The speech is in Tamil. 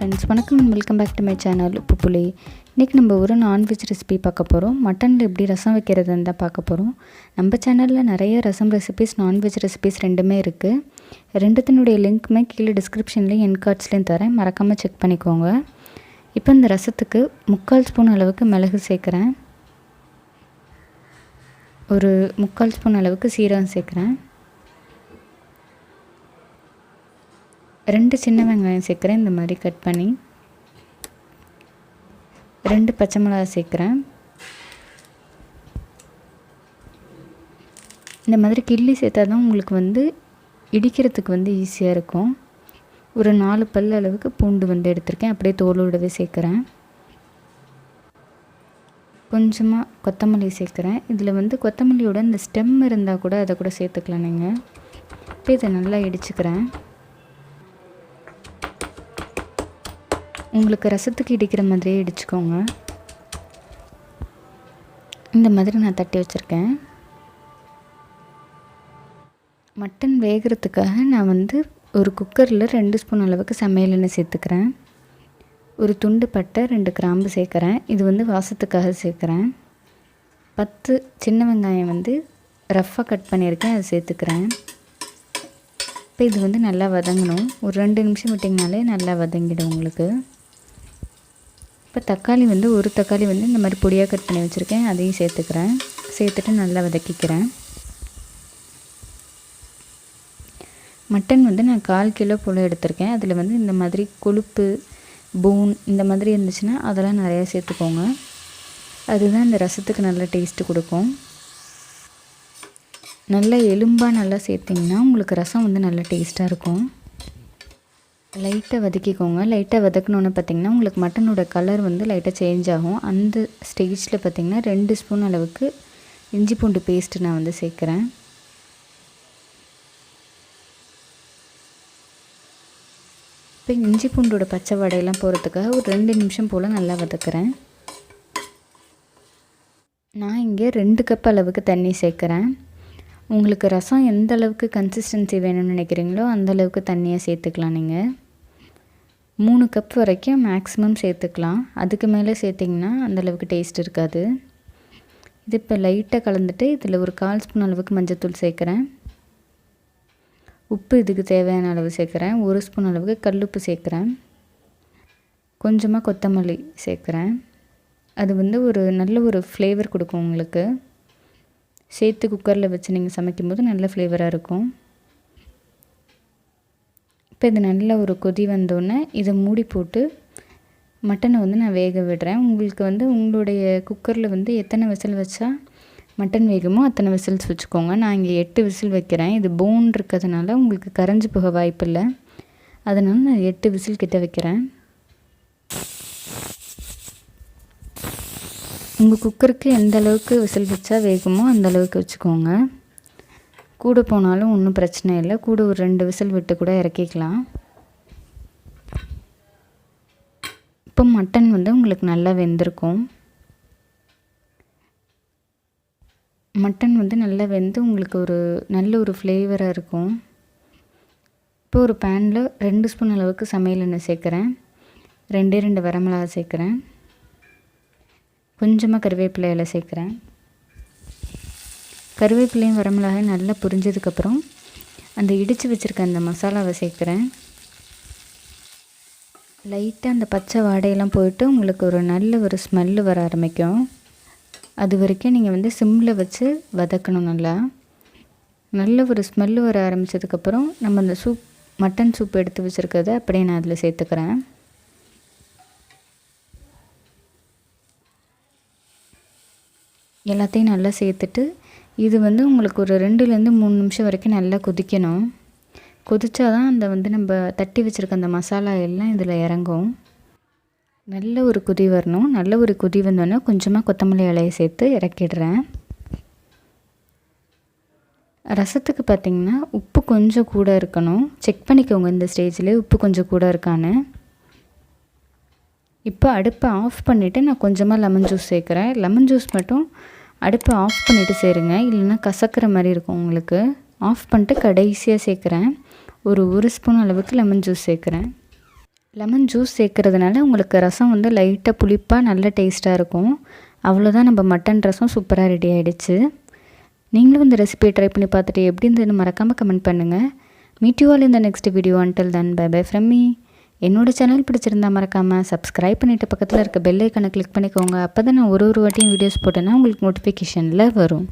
ஃப்ரெண்ட்ஸ், வணக்கம் and welcome back to my channel Uppu Puli. இன்றைக்கி நம்ம ஒரு நான்வெஜ் ரெசிபி பார்க்க போகிறோம். மட்டனில் எப்படி ரசம் வைக்கிறதுன்னு தான் பார்க்க போகிறோம். நம்ம சேனலில் நிறைய ரசம் ரெசிபிஸ், நான்வெஜ் ரெசிபிஸ் ரெண்டுமே இருக்குது. ரெண்டுத்தினுடைய லிங்க்குமே கீழே டிஸ்கிரிப்ஷன்லேயும் என் கார்ட்ஸ்லேயும் தரேன், மறக்காமல் செக் பண்ணிக்கோங்க. இப்போ இந்த ரசத்துக்கு 3/4 ஸ்பூன் அளவுக்கு மிளகு சேர்க்குறேன், ஒரு 3/4 ஸ்பூன் அளவுக்கு சீரகம் சேர்க்குறேன், 2 சின்ன வெங்காயம் சேர்க்குறேன் இந்த மாதிரி கட் பண்ணி, 2 பச்சை மிளகாய் சேர்க்குறேன். இந்த மாதிரி கிள்ளி சேர்த்தா தான் உங்களுக்கு இடிக்கிறதுக்கு ஈஸியாக இருக்கும். ஒரு 4 பல் அளவுக்கு பூண்டு எடுத்திருக்கேன், அப்படியே தோலோடவே சேர்க்குறேன். கொஞ்சமாக கொத்தமல்லி சேர்க்குறேன். இதில் கொத்தமல்லியோட இந்த ஸ்டெம் இருந்தால் கூட அதை கூட சேர்த்துக்கலாம் நீங்கள். இப்போ இதை நல்லா இடிச்சுக்கிறேன். உங்களுக்கு ரசத்துக்கு இடிக்கிற மாதிரியே இடிச்சுக்கோங்க. இந்த மாதிரி நான் தட்டி வச்சுருக்கேன். மட்டன் வேகிறதுக்காக நான் ஒரு குக்கரில் 2 ஸ்பூன் அளவுக்கு சமையல் எண்ணெய் சேர்த்துக்கிறேன். ஒரு துண்டு பட்டை, 2 கிராம்பு சேர்க்குறேன். இது வாசத்துக்காக சேர்க்குறேன். 10 சின்ன வெங்காயம் ரஃப்பாக கட் பண்ணியிருக்கேன், அதை சேர்த்துக்கிறேன். இப்போ இது நல்லா வதங்கணும். ஒரு 2 நிமிஷம் விட்டிங்கனாலே நல்லா வதங்கிடும் உங்களுக்கு. இப்போ தக்காளி ஒரு தக்காளி இந்த மாதிரி பொடியாக கட் பண்ணி வச்சுருக்கேன், அதையும் சேர்த்துக்கிறேன். சேர்த்துட்டு நல்லா வதக்கிக்கிறேன். மட்டன் நான் 1/4 கிலோ போல் எடுத்திருக்கேன். அதில் இந்த மாதிரி கொழுப்பு, போன் இந்த மாதிரி இருந்துச்சுன்னா அதெல்லாம் நிறையா சேர்த்துக்கோங்க. அதுதான் இந்த ரசத்துக்கு நல்ல டேஸ்ட்டு கொடுக்கும். நல்லா எலும்பாக நல்லா சேர்த்திங்கன்னா உங்களுக்கு ரசம் நல்ல டேஸ்ட்டாக இருக்கும். லைட்டாக வதக்கிக்கோங்க. லைட்டாக வதக்கணுன்னு பார்த்திங்கன்னா உங்களுக்கு மட்டனோட கலர் லைட்டாக சேஞ்ச் ஆகும். அந்த ஸ்டேஜில் பார்த்திங்கன்னா 2 ஸ்பூன் அளவுக்கு இஞ்சி பூண்டு பேஸ்ட்டு நான் சேர்க்குறேன். இப்போ இஞ்சி பூண்டோட பச்சை வடையெல்லாம் போகிறதுக்காக ஒரு 2 நிமிஷம் போல் நல்லா வதக்குறேன். நான் இங்கே 2 கப் அளவுக்கு தண்ணி சேர்க்குறேன். உங்களுக்கு ரசம் எந்த அளவுக்கு கன்சிஸ்டன்சி வேணும்னு நினைக்கிறீங்களோ அந்தளவுக்கு தண்ணியை சேர்த்துக்கலாம். நீங்கள் 3 கப் வரைக்கும் மேக்ஸிமம் சேர்த்துக்கலாம். அதுக்கு மேலே சேர்த்திங்கன்னா அந்தளவுக்கு டேஸ்ட் இருக்காது. இது இப்போ லைட்டாக கலந்துட்டு இதில் ஒரு 1/4 ஸ்பூன் அளவுக்கு மஞ்சள்தூள் சேர்க்குறேன். உப்பு இதுக்கு தேவையான அளவு சேர்க்குறேன். 1 ஸ்பூன் அளவுக்கு கல்லுப்பு சேர்க்குறேன். கொஞ்சமாக கொத்தமல்லி சேர்க்குறேன். அது ஒரு நல்ல ஒரு ஃப்ளேவர் கொடுக்கும் உங்களுக்கு. சேர்த்து குக்கரில் வச்சு நீங்கள் சமைக்கும்போது நல்ல ஃப்ளேவராக இருக்கும். இப்போ இது நல்ல ஒரு கொதி வந்தோடனே இதை மூடி போட்டு மட்டனை நான் வேக விடுறேன். உங்களுக்கு உங்களுடைய குக்கரில் எத்தனை விசில் வச்சா மட்டன் வேகுமோ அத்தனை விசில்ஸ் வச்சுக்கோங்க. நான் இங்கே 8 விசில் வைக்கிறேன். இது போன் இருக்கிறதுனால உங்களுக்கு கரைஞ்சி போக வாய்ப்பு இல்லை, அதனால் நான் 8 விசில் கிட்ட வைக்கிறேன். உங்கள் குக்கருக்கு எந்த அளவுக்கு விசில் வச்சா வேகுமோ அந்த அளவுக்கு வச்சுக்கோங்க. கூட போனாலும் ஒன்றும் பிரச்சனை இல்லை, கூட ஒரு 2 விசில் விட்டு கூட இறக்கிக்கலாம். இப்போ மட்டன் உங்களுக்கு நல்லா வெந்திருக்கும். மட்டன் நல்லா வெந்து உங்களுக்கு ஒரு நல்ல ஒரு ஃப்ளேவராக இருக்கும். இப்போ ஒரு பேனில் 2 ஸ்பூன் அளவுக்கு சமையல் எண்ணெய் சேர்க்குறேன். 2 வரமிளகா சேர்க்குறேன். கொஞ்சமாக கருவேப்பிலை இலை சேர்க்குறேன். கருவேப்பிலையும் வரமிளகாயும் நல்லா புரிஞ்சதுக்கப்புறம் அந்த இடித்து வச்சுருக்க அந்த மசாலாவை சேர்க்குறேன். லைட்டாக அந்த பச்சை வாடையெல்லாம் போயிட்டு உங்களுக்கு ஒரு நல்ல ஒரு ஸ்மெல்லு வர ஆரம்பிக்கும். அது வரைக்கும் நீங்கள் சிம்மில் வச்சு வதக்கணும். நல்ல ஒரு ஸ்மெல்லு வர ஆரம்பித்ததுக்கப்புறம் நம்ம அந்த மட்டன் சூப் எடுத்து வச்சுருக்கிறத அப்படியே நான் அதில் சேர்த்துக்கிறேன். எல்லாத்தையும் நல்லா சேர்த்துட்டு இது உங்களுக்கு ஒரு 2லேருந்து 3 நிமிஷம் வரைக்கும் நல்லா கொதிக்கணும். கொதிச்சா தான் அந்த நம்ம தட்டி வச்சுருக்க அந்த மசாலா எல்லாம் இதில் இறங்கும். நல்ல ஒரு கொதி வரணும். நல்ல ஒரு கொதி வந்தோடனே கொஞ்சமாக கொத்தமல்லி இலையை சேர்த்து இறக்கிடுறேன். ரசத்துக்கு பார்த்திங்கன்னா உப்பு கொஞ்சம் கூட இருக்கணும். செக் பண்ணிக்கோங்க இந்த ஸ்டேஜில் உப்பு கொஞ்சம் கூட இருக்கான்னு. இப்போ அடுப்பை ஆஃப் பண்ணிவிட்டு நான் கொஞ்சமாக லெமன் ஜூஸ் சேர்க்குறேன். லெமன் ஜூஸ் மட்டும் அடுப்பை ஆஃப் பண்ணிவிட்டு சேருங்க, இல்லைன்னா கசக்கிற மாதிரி இருக்கும் உங்களுக்கு. ஆஃப் பண்ணிட்டு கடைசியாக சேர்க்குறேன். ஒரு 1 ஸ்பூன் அளவுக்கு லெமன் ஜூஸ் சேர்க்குறேன். லெமன் ஜூஸ் சேர்க்குறதுனால உங்களுக்கு ரசம் வந்து லைட்டாக புளிப்பாக நல்ல டேஸ்ட்டாக இருக்கும். அவ்வளோதான், நம்ம மட்டன் ரசம் சூப்பராக ரெடி ஆகிடுச்சு. நீங்களும் இந்த ரெசிபியை ட்ரை பண்ணி பார்த்துட்டு எப்படி இருந்ததுன்னு மறக்காமல் கமெண்ட் பண்ணுங்கள். Meet you all in the next video. Until then bye bye from me. என்னோட சேனல் பிடிச்சிருந்தா மறக்காமல் சப்ஸ்கிரைப் பண்ணிவிட்டு பக்கத்தில் இருக்க பெல் ஐக்கானை கிளிக் பண்ணிக்கோங்க. அப்போ தான் நான் ஒரு வாட்டியும் வீடியோஸ் போட்டேன்னா உங்களுக்கு நோட்டிஃபிகேஷனில் வரும்.